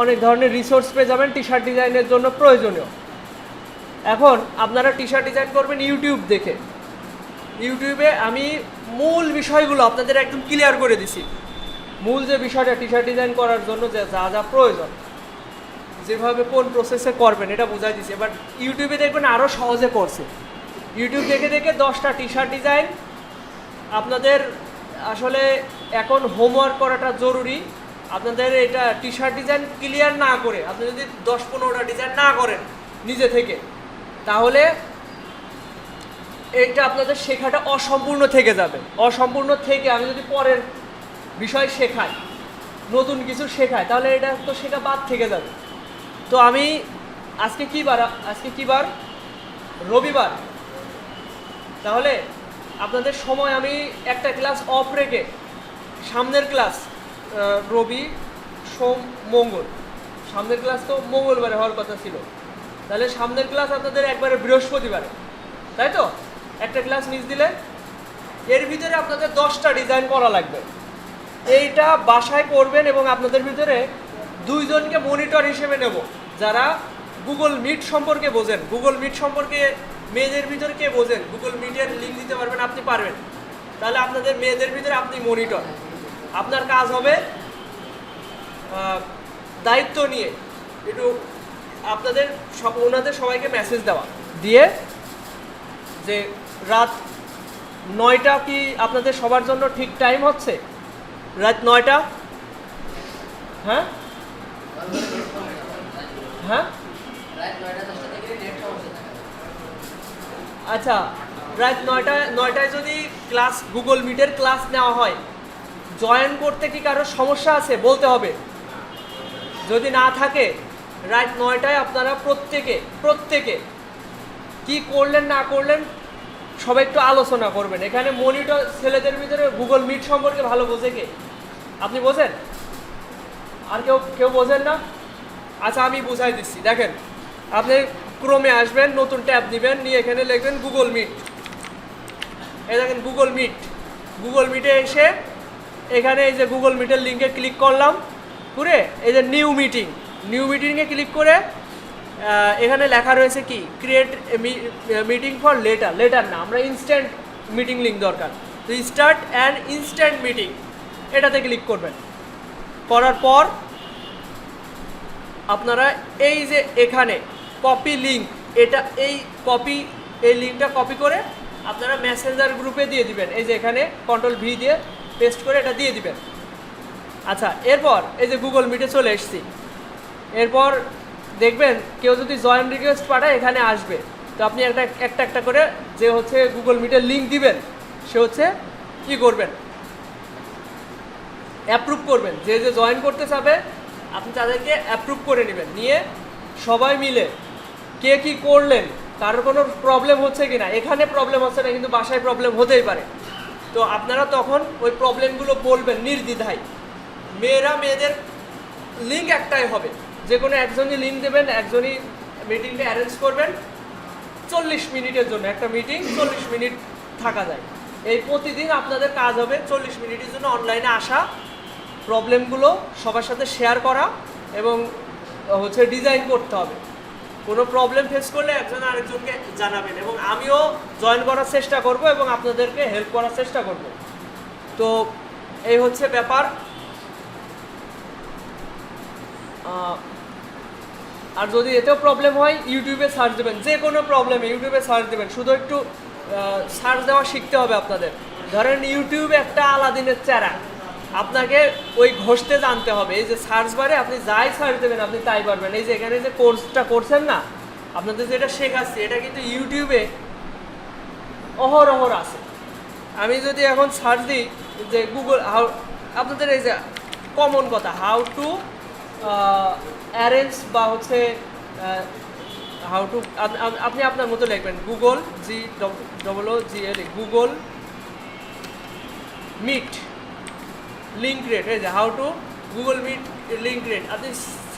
অনেক ধরনের রিসোর্স পেয়ে যাবেন টি শার্ট ডিজাইনের জন্য প্রয়োজনীয়। এখন আপনারা টি শার্ট ডিজাইন করবেন ইউটিউব দেখে, ইউটিউবে আমি মূল বিষয়গুলো আপনাদের একদম ক্লিয়ার করে দিছি, মূল যে বিষয়টা টি শার্ট ডিজাইন করার জন্য যে যা যা প্রয়োজন, যেভাবে কোন প্রসেসে করবেন এটা বুঝাই দিছি। এবার ইউটিউবে দেখবেন আরও সহজে করছে, ইউটিউব দেখে দেখে 10টা টি শার্ট ডিজাইন। আপনাদের আসলে এখন হোমওয়ার্ক করাটা জরুরি। আপনাদের এটা টি শার্ট ডিজাইন ক্লিয়ার না করে আপনি যদি 10-15টা ডিজাইন না করেন নিজে থেকে, তাহলে এইটা আপনাদের শেখাটা অসম্পূর্ণ থেকে যাবে। অসম্পূর্ণ থেকে আমি যদি পরের বিষয় শেখাই, নতুন কিছু শেখাই, তাহলে এটা তো শেখা বাদ থেকে যাবে। তো আমি আজকে কি বার, রবিবার, তাহলে আপনাদের সময় আমি একটা ক্লাস অফ রেখে সামনের ক্লাস রবি সোম মঙ্গল, সামনের ক্লাস তো মঙ্গলবারে হওয়ার কথা ছিল, তাহলে সামনের ক্লাস আপনাদের একবারে বৃহস্পতিবারে, তাই তো, একটা ক্লাস মিস দিলে এর ভিতরে আপনাদের 10টা ডিজাইন করা লাগবে। এইটা বাসায় করবেন এবং আপনাদের ভিতরে 2 জনকে মনিটর হিসেবে নেব, যারা গুগল মিট সম্পর্কে বোঝেন। গুগল মিট সম্পর্কে মেয়েদের ভিতরে কে বোঝেন, গুগল মিটের লিঙ্ক দিতে পারবেন, আপনি পারবেন, তাহলে আপনাদের মেয়েদের ভিতরে আপনি মনিটর। আপনার কাজ হবে দায়িত্ব নিয়ে একটু আপনাদের ওনাদের সবাইকে মেসেজ দেওয়া, দিয়ে যে রাত 9টা কি আপনাদের সবার জন্য ঠিক টাইম হচ্ছে, রাত 9টা? হ্যাঁ হ্যাঁ, আচ্ছা, রাত 9টায় যদি ক্লাস গুগল মিটের ক্লাস নেওয়া হয়, জয়েন করতে কি কারোর সমস্যা আছে বলতে হবে। যদি না থাকে, রাত 9টায় আপনারা প্রত্যেকে কি করলেন না করলেন সবাই একটু আলোচনা করবেন। এখানে মনিটর ছেলেদের ভিতরে গুগল মিট সম্পর্কে ভালো বোঝে কে? আপনি বোঝেন? আর কেউ বোঝেন না? আচ্ছা, আমি বুঝাই দিচ্ছি। দেখেন, আপনি ক্রোমে আসবেন, নতুন ট্যাব নেবেন, নিয়ে এখানে লিখবেন গুগল মিট। এই দেখেন গুগল মিট। গুগল মিটে এসে এখানে এই যে গুগল মিটের লিঙ্কে ক্লিক করলাম করে এই যে নিউ মিটিং, নিউ মিটিংয়ে ক্লিক করে এখানে লেখা রয়েছে কি create meeting for letter. Letter না, আমরা ইনস্ট্যান্ট মিটিং লিঙ্ক দরকার। তো স্টার্ট অ্যান্ড ইনস্ট্যান্ট মিটিং এটাতে ক্লিক করবেন। করার পর আপনারা এই যে এখানে কপি লিঙ্ক, এটা এই লিঙ্কটা কপি করে আপনারা মেসেঞ্জার গ্রুপে দিয়ে দিবেন। এই যে এখানে কন্ট্রোল ভি দিয়ে পেস্ট করে এটা দিয়ে দিবেন। আচ্ছা, এরপর এই যে গুগল মিটে চলে এসেছি। এরপর দেখবেন কেউ যদি জয়েন রিকোয়েস্ট পাঠায় এখানে আসবে। তো আপনি একটা করে যে হচ্ছে গুগল মিটের লিঙ্ক দিবেন, সে হচ্ছে কি করবেন, অ্যাপ্রুভ করবেন। যে জয়েন করতে চাবে আপনি তাদেরকে অ্যাপ্রুভ করে নেবেন। নিয়ে সবাই মিলে কে কি করলেন, কারোর কোনো প্রবলেম হচ্ছে কি না, এখানে প্রবলেম হচ্ছে না কিন্তু বাসায় প্রবলেম হতেই পারে। তো আপনারা তখন ওই প্রবলেমগুলো বলবেন নির্দ্বিধায়। মেয়েদের লিঙ্ক একটাই হবে, যে কোনো একজনই লিঙ্ক দেবেন, একজনই মিটিংটা অ্যারেঞ্জ করবেন। 40 মিনিটের জন্য একটা মিটিং 40 মিনিট থাকা যায়। এই প্রতিদিন আপনাদের কাজ হবে 40 মিনিটের জন্য অনলাইনে আসা, প্রবলেমগুলো সবার সাথে শেয়ার করা এবং হচ্ছে ডিজাইন করতে হবে। কোনো প্রবলেম ফেস করলে একজন আরেকজনকে জানাবেন এবং আমিও জয়েন করার চেষ্টা করব এবং আপনাদেরকে হেল্প করার চেষ্টা করব। তো এই হচ্ছে ব্যাপার। আর যদি এতেও প্রবলেম হয় ইউটিউবে সার্চ দেবেন, যে কোনো প্রবলেমে ইউটিউবে সার্চ দেবেন। শুধু একটু সার্চ দেওয়া শিখতে হবে আপনাদের। ধরেন ইউটিউবে একটা আলাদিনের চেরা, আপনাকে ওই ঘষতে জানতে হবে। এই যে সার্চ বারে আপনি যাই সার্চ দেবেন আপনি তাই পারবেন। এই যে এখানে যে কোর্সটা করছেন না, আপনাদের যেটা শেখাচ্ছি এটা কিন্তু ইউটিউবে অহরহ আছে। আমি যদি এখন সার্চ দিই যে গুগল আপনাদের এই যে কমন কথা হাউ টু অ্যারেঞ্জ বা হচ্ছে হাউ টু, আপনি আপনার মতো লিখবেন Google GOOGLE Google Meet link create. এই যে how to Google Meet link create. আপনি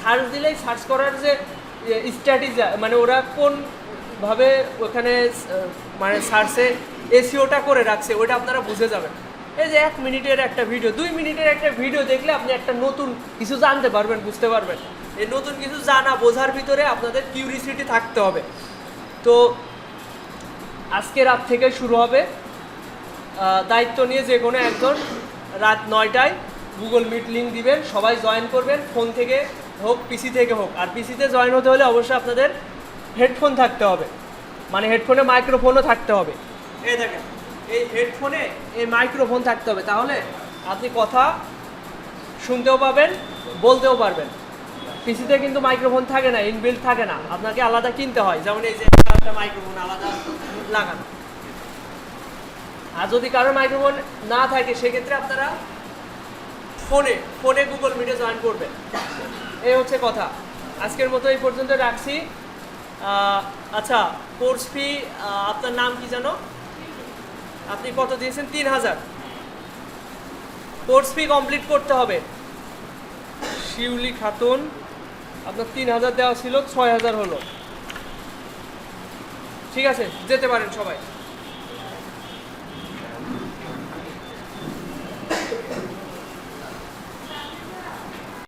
সার্চ দিলেই সার্চ করার যে স্ট্র্যাটেজি, মানে ওরা কোনভাবে ওখানে মানে সার্চে এসইওটা করে রাখছে ওইটা আপনারা বুঝে যাবেন। এই যে 1 মিনিটের একটা ভিডিও, 2 মিনিটের একটা ভিডিও দেখলে আপনি একটা নতুন কিছু জানতে পারবেন, বুঝতে পারবেন। এই নতুন কিছু জানা বোঝার ভিতরে আপনাদের কিউরিসিটি থাকতে হবে। তো আজকে রাত থেকে শুরু হবে। দায়িত্ব নিয়ে যে কোনো একজন রাত 9টায় গুগল মিট লিঙ্ক দিবেন, সবাই জয়েন করবেন, ফোন থেকে হোক পিসি থেকে হোক। আর পিসিতে জয়েন হতে হলে অবশ্যই আপনাদের হেডফোন থাকতে হবে, মানে হেডফোনে মাইক্রোফোনও থাকতে হবে। এই দেখেন এই হেডফোনে এই মাইক্রোফোন থাকতে হবে, তাহলে আপনি কথা শুনতেও পাবেন, বলতেও পারবেন। পিসিতে কিন্তু মাইক্রোফোন থাকে না, ইনবিল্ট থাকে না, আপনাকে আলাদা কিনতে হয়। যেমন এই যে একটা মাইক্রোফোন আলাদা লাগানো। আর যদি কারোর মাইক্রোফোন না থাকে সেক্ষেত্রে আপনারা ফোনে গুগল মিটে জয়েন করবেন। এই হচ্ছে কথা। আজকের মতো এই পর্যন্ত রাখছি। আচ্ছা, কোর্স ফি আপনার নাম কি জানো? আপনি কত দিয়েছেন? 3000। কোর্স ফি কমপ্লিট করতে হবে। শিউলি খাতুন, আপনার 3000 দেওয়া ছিল, 6000 হলো। ঠিক আছে, যেতে পারেন সবাই।